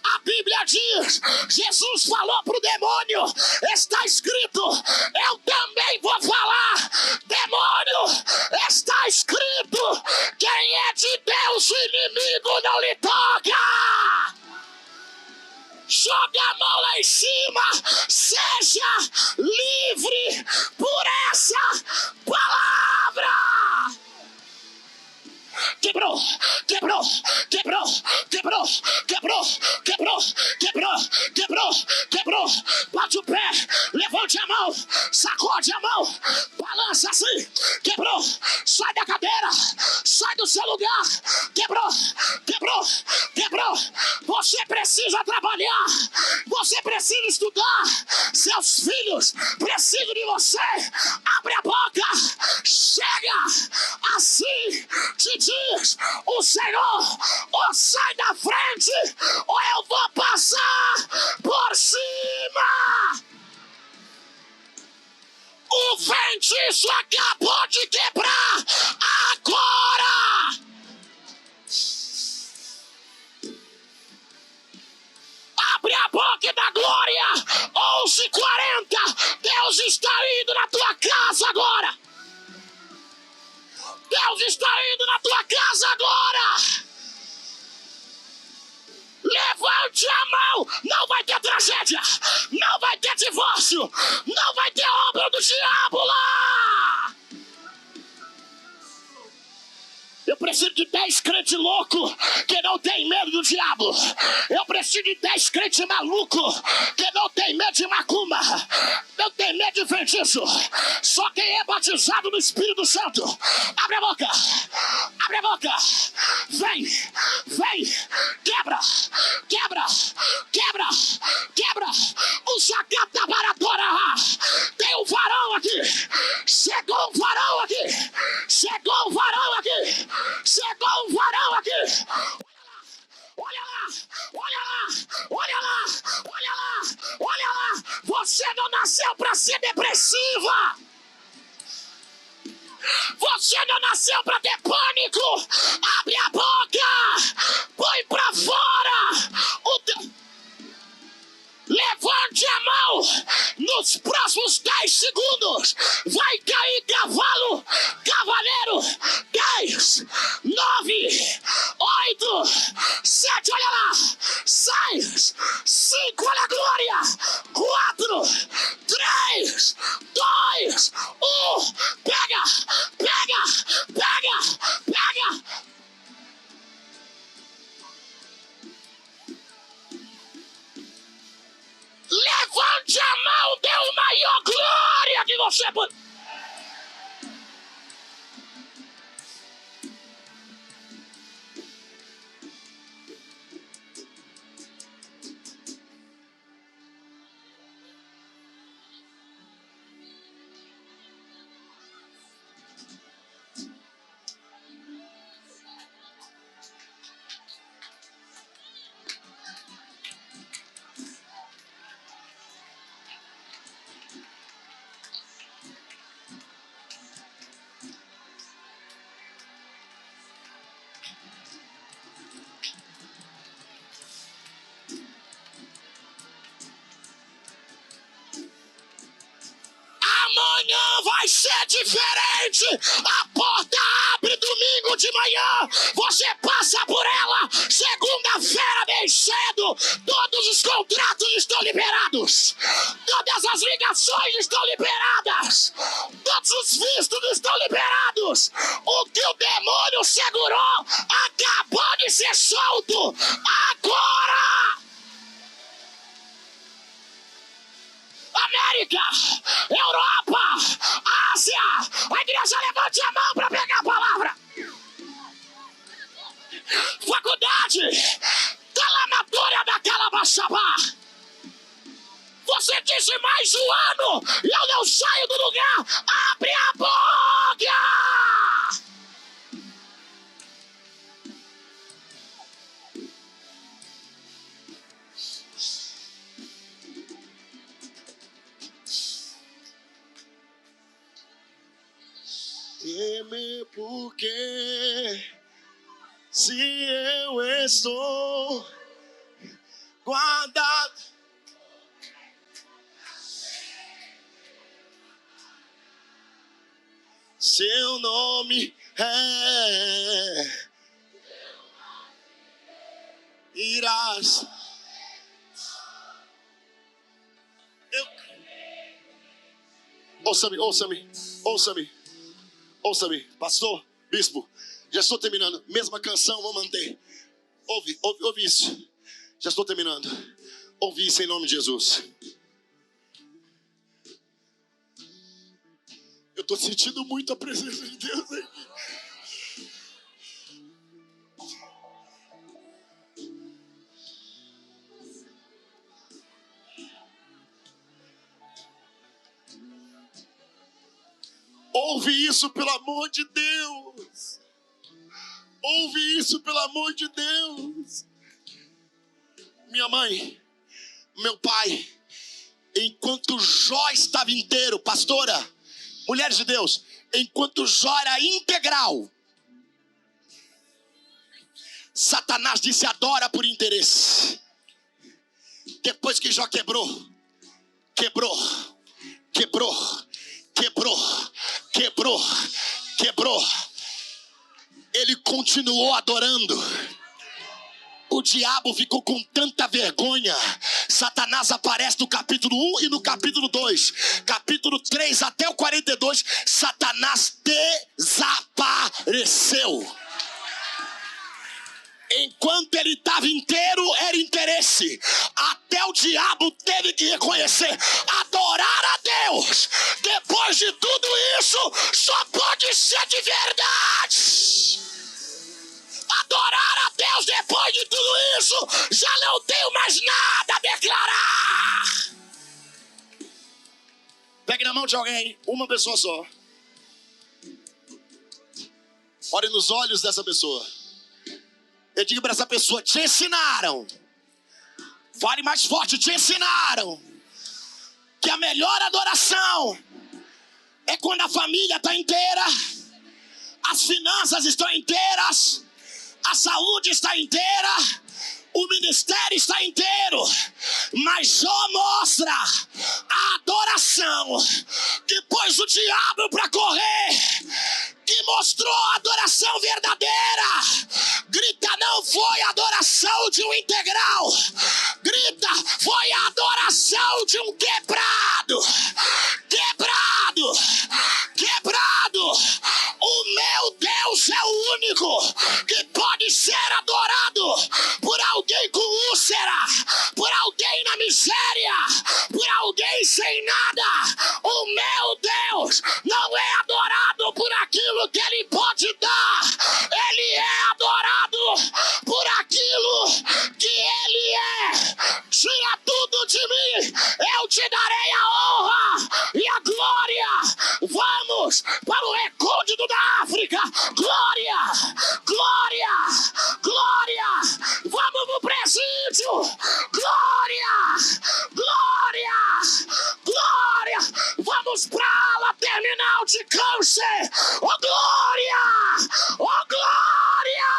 A Bíblia diz, Jesus falou para o demônio, está escrito, eu também vou falar. Demônio, está escrito, quem é de Deus, o inimigo não lhe toca. Joga a mão lá em cima, seja livre por essa palavra. Quebrou, quebrou, quebrou, quebrou, quebrou, quebrou, quebrou, quebrou, quebrou. Bate o pé, levante a mão, sacode a mão, balança assim. Quebrou, sai da cadeira, sai do seu lugar. Quebrou, quebrou, quebrou. Você precisa trabalhar, você precisa estudar. Seus filhos precisam de você. Abre a boca, chega. Assim te diz o Senhor: ou sai da frente, ou eu vou passar por cima. O feitiço acabou de quebrar agora. Abre a boca da glória. 11h40. Deus está indo na tua casa agora. Deus está indo na tua casa agora. Levante a mão. Não vai ter tragédia. Não vai ter divórcio. Não vai ter obra do diabo lá. Eu preciso de 10 crentes loucos que não tem medo do diabo. Eu preciso de 10 crentes malucos que não tem medo de macumba. Não tem medo de feitiço. Só quem é batizado no Espírito Santo. Abre a boca. Abre a boca. Vem. Vem. Quebra. Quebra. Quebra. Quebra. O sacata paradora. Tem um varão aqui. Chegou um varão aqui. Chegou um varão aqui. Chegou um varão aqui. Olha lá, olha lá, olha lá, olha lá, olha lá. Você não nasceu para ser depressiva. Você não nasceu para ter pânico. Abre a boca. Põe para fora. Levante a mão. Nos próximos 10 segundos. Vai cair cavalo, cavaleiro. 10, 9, 8, 7, olha lá. 6, 5, olha a glória. 4, 3, 2, 1. Pega, pega, pega, pega. Levante a mão, dê o maior glória que você pode. Amanhã vai ser diferente. A porta abre domingo de manhã. Você passa por ela. Segunda-feira, bem cedo. Todos os contratos estão liberados. Todas as ligações estão liberadas. Todos os vistos estão liberados. O que o demônio segurou acabou de ser solto. Agora! América, Europa, Ásia, a igreja levante a mão para pegar a palavra. Faculdade, Talamatória da Calabaçabá. Você disse mais um ano e eu não saio do lugar. Abre a boca! Teme porque se eu estou guardado, seu nome irás. Ouça-me, pastor, bispo, já estou terminando. Mesma canção, vou manter. Ouve isso. Já estou terminando. Ouve isso em nome de Jesus. Eu estou sentindo muito a presença de Deus aqui. Ouve isso, pelo amor de Deus. Ouve isso, pelo amor de Deus. Minha mãe, meu pai, enquanto Jó estava inteiro, pastora, mulheres de Deus, enquanto Jó era integral, Satanás disse adora por interesse. Depois que Jó quebrou, ele continuou adorando. O diabo ficou com tanta vergonha. Satanás aparece no capítulo 1 e no capítulo 2. Capítulo 3 até o 42, Satanás desapareceu. Enquanto ele estava inteiro, era interesse. Até o diabo teve que reconhecer. Adorar a Deus, depois de tudo isso, só pode ser de verdade. Adorar a Deus depois de tudo isso, já não tenho mais nada a declarar. Pegue na mão de alguém, uma pessoa só. Olhe nos olhos dessa pessoa. Eu digo para essa pessoa, te ensinaram. Fale mais forte, te ensinaram que a melhor adoração é quando a família está inteira, as finanças estão inteiras, a saúde está inteira, o ministério está inteiro. Mas Jó mostra a adoração adoração que pôs o diabo para correr, que mostrou a adoração verdadeira. Grita, não foi a adoração de um integral. Grita, foi a adoração de um quebrado. Quebrado, quebrado. O meu Deus é o único que pode ser adorado por alguém com úlcera, por alguém na miséria, por alguém sem nada. O meu Deus não é adorado por aquilo que Ele pode dar. Ele é adorado por aquilo que Ele é. Tira tudo de mim, eu te darei a honra e a glória. Vamos para o recôndito da África. Glória, glória, glória. Vamos pro presídio. Glória, glória, glória. Vamos pra ala terminal de câncer. Oh glória, oh glória.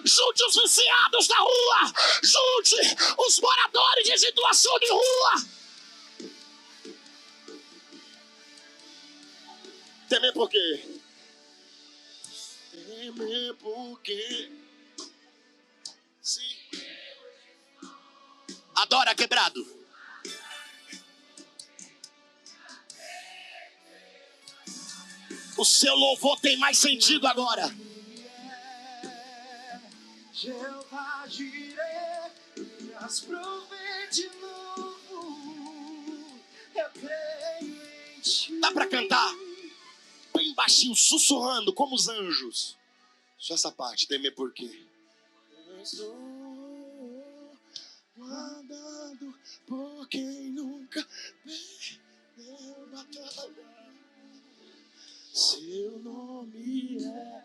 Junte os viciados da rua. Junte os moradores de situação de rua. Temer por quê? Temer por quê? Sim. Adora quebrado. O seu louvor tem mais sentido agora. Jeová Jireh, as provê de novo. Eu creio em ti. Dá pra cantar? Bem baixinho, sussurrando, como os anjos. Só essa parte, temer por quê? Eu estou guardado por quem nunca perdeu batalha. Seu nome é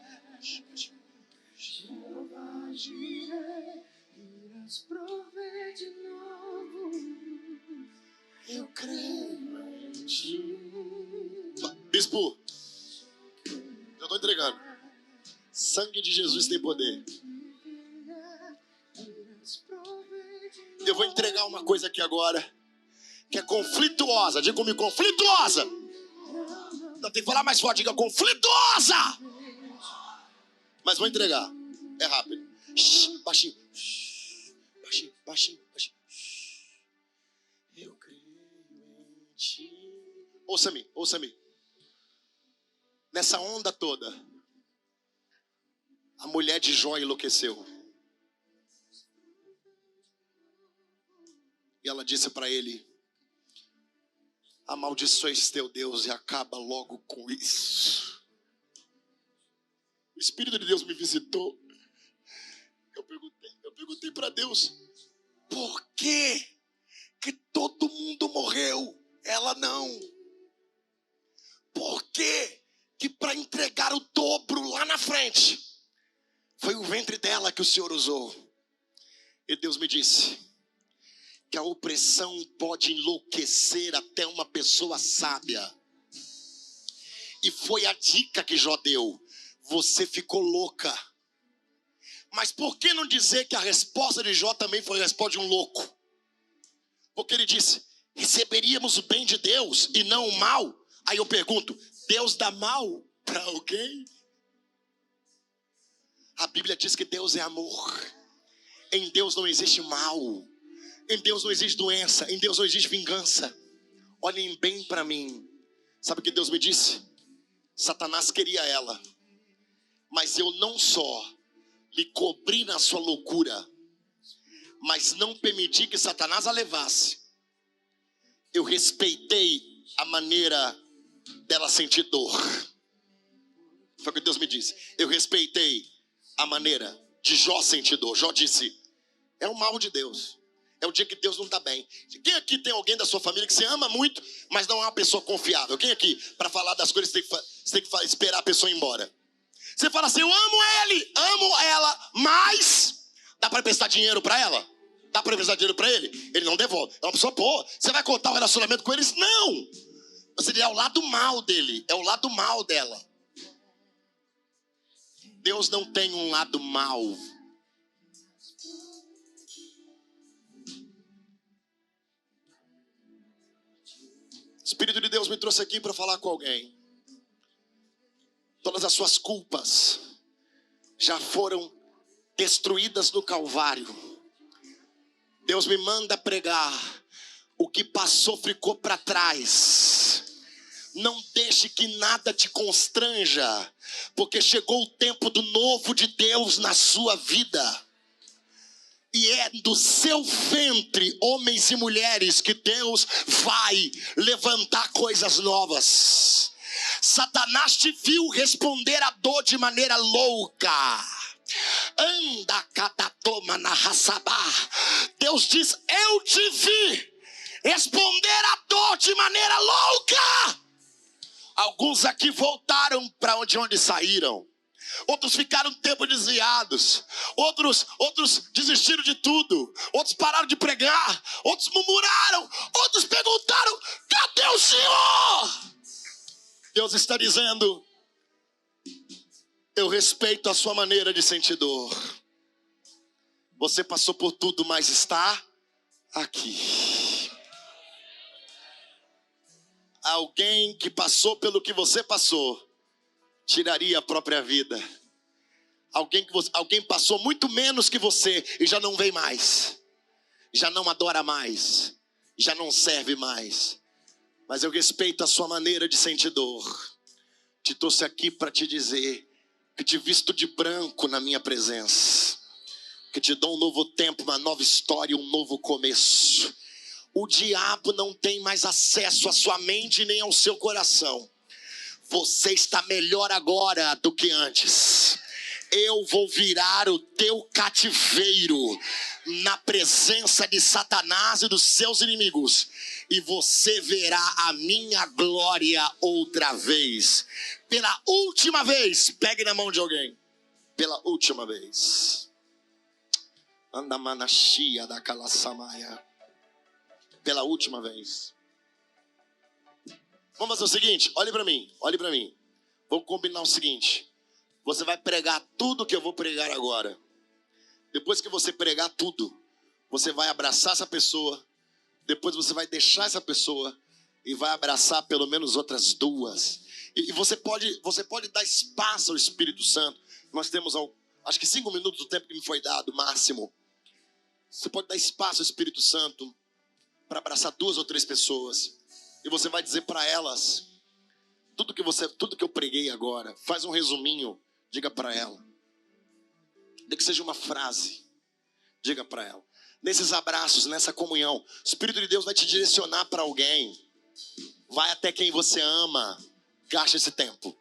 Jeová Jireh, irás prover de novo. Eu creio em ti. Bispo, eu tô entregando. Sangue de Jesus tem poder. Eu vou entregar uma coisa aqui agora, que é conflituosa. Diga comigo, conflituosa. Não tem que falar mais forte, diga conflituosa. Mas vou entregar. É rápido. Shhh, baixinho. Shhh, baixinho, baixinho, baixinho. Shhh. Eu creio em ti. Ouça-me, ouça-me. Nessa onda toda, a mulher de Jó enlouqueceu. E ela disse para ele: amaldiçoe teu Deus e acaba logo com isso. O Espírito de Deus me visitou. Eu perguntei para Deus: por que todo mundo morreu? Ela não. Por que para entregar o dobro lá na frente, foi o ventre dela que o Senhor usou? E Deus me disse que a opressão pode enlouquecer até uma pessoa sábia. E foi a dica que Jó deu. Você ficou louca. Mas por que não dizer que a resposta de Jó também foi a resposta de um louco? Porque ele disse: receberíamos o bem de Deus e não o mal. Aí eu pergunto: Deus dá mal para alguém? A Bíblia diz que Deus é amor. Em Deus não existe mal. Em Deus não existe doença. Em Deus não existe vingança. Olhem bem para mim. Sabe o que Deus me disse? Satanás queria ela, mas eu não só lhe cobri na sua loucura, mas não permiti que Satanás a levasse. Eu respeitei a maneira dela sentir dor. Foi o que Deus me disse. Eu respeitei a maneira de Jó sentir dor. Jó disse: é o mal de Deus. É o dia que Deus não está bem. Quem aqui tem alguém da sua família que você ama muito, mas não é uma pessoa confiável? Quem aqui, para falar das coisas, você tem que esperar a pessoa ir embora? Você fala assim: eu amo ele, amo ela, mas dá para emprestar dinheiro para ela? Dá para emprestar dinheiro para ele? Ele não devolve. É uma pessoa boa. Você vai cortar o relacionamento com eles? Não. Você é o lado mal dele, é o lado mal dela. Deus não tem um lado mal. Espírito de Deus me trouxe aqui para falar com alguém. Todas as suas culpas já foram destruídas no Calvário. Deus me manda pregar. O que passou ficou para trás. Não deixe que nada te constranja, porque chegou o tempo do novo de Deus na sua vida. E é do seu ventre, homens e mulheres, que Deus vai levantar coisas novas. Satanás te viu responder a dor de maneira louca. Anda catatoma na raçabá. Deus diz: eu te vi responder a dor de maneira louca. Alguns aqui voltaram para onde saíram. Outros ficaram um tempo desviados. Outros desistiram de tudo. Outros pararam de pregar. Outros murmuraram. Outros perguntaram: cadê o Senhor? Deus está dizendo: eu respeito a sua maneira de sentir dor. Você passou por tudo, mas está aqui. Alguém que passou pelo que você passou tiraria a própria vida. Alguém passou muito menos que você e já não vem mais, já não adora mais, já não serve mais. Mas eu respeito a sua maneira de sentir dor. Te trouxe aqui para te dizer que te visto de branco na minha presença, que te dou um novo tempo, uma nova história, um novo começo. O diabo não tem mais acesso à sua mente nem ao seu coração. Você está melhor agora do que antes. Eu vou virar o teu cativeiro na presença de Satanás e dos seus inimigos. E você verá a minha glória outra vez. Pela última vez. Pegue na mão de alguém. Pela última vez. Andamanashia da Kalassamaya. Pela última vez. Vamos fazer o seguinte, olhe para mim. Vamos combinar o seguinte. Você vai pregar tudo que eu vou pregar agora. Depois que você pregar tudo, você vai abraçar essa pessoa. Depois você vai deixar essa pessoa e vai abraçar pelo menos outras duas. E você pode dar espaço ao Espírito Santo. Nós temos, acho que 5 minutos do tempo que me foi dado, máximo. Você pode dar espaço ao Espírito Santo para abraçar 2 ou 3 pessoas. E você vai dizer para elas tudo que eu preguei agora. Faz um resuminho, diga para ela. Nem que seja uma frase, diga para ela. Nesses abraços, nessa comunhão, o Espírito de Deus vai te direcionar para alguém. Vai até quem você ama. Gaste esse tempo.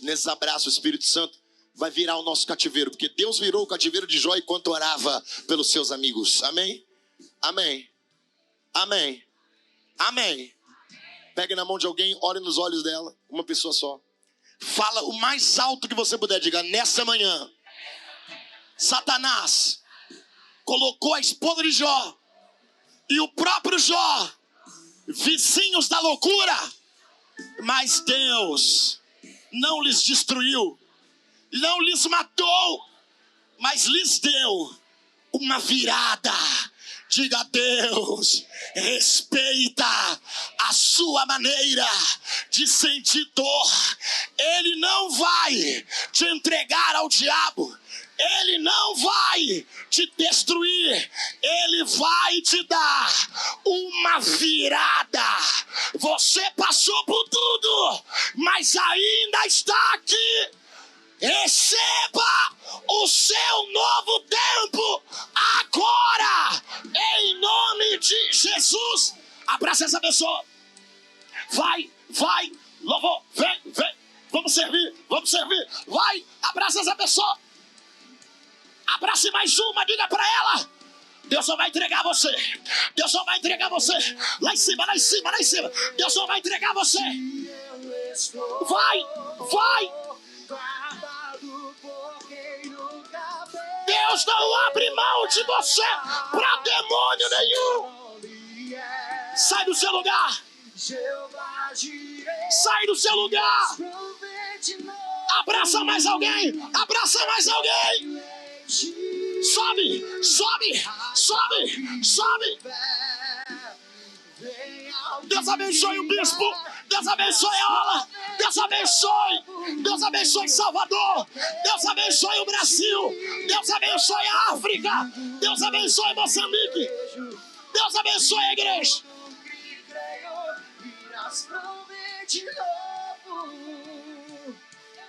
Nesses abraços, o Espírito Santo vai virar o nosso cativeiro. Porque Deus virou o cativeiro de Jó enquanto orava pelos seus amigos. Amém? Amém. Amém. Amém. Pegue na mão de alguém, olhe nos olhos dela. Uma pessoa só. Fala o mais alto que você puder. Diga: nessa manhã, Satanás colocou a esposa de Jó e o próprio Jó vizinhos da loucura. Mas Deus não lhes destruiu, não lhes matou, mas lhes deu uma virada. Diga: Deus respeita a sua maneira de sentir dor. Ele não vai te entregar ao diabo. Ele não vai te destruir. Ele vai te dar uma virada. Você passou por tudo, mas ainda está aqui. Receba o seu novo tempo agora, em nome de Jesus. Abraça essa pessoa. Vai, louvor, vem, vamos servir, vai, abraça essa pessoa. Abrace mais uma, diga pra ela: Deus só vai entregar você. Deus só vai entregar você. Lá em cima. Deus só vai entregar você. Vai. Deus não abre mão de você para demônio nenhum. Sai do seu lugar. Sai do seu lugar. Abraça mais alguém. Sobe. Deus abençoe o bispo. Deus abençoe a aula. Deus abençoe. Deus abençoe Salvador. Deus abençoe o Brasil. Deus abençoe a África. Deus abençoe Moçambique. Deus abençoe a igreja. Irás prover de novo.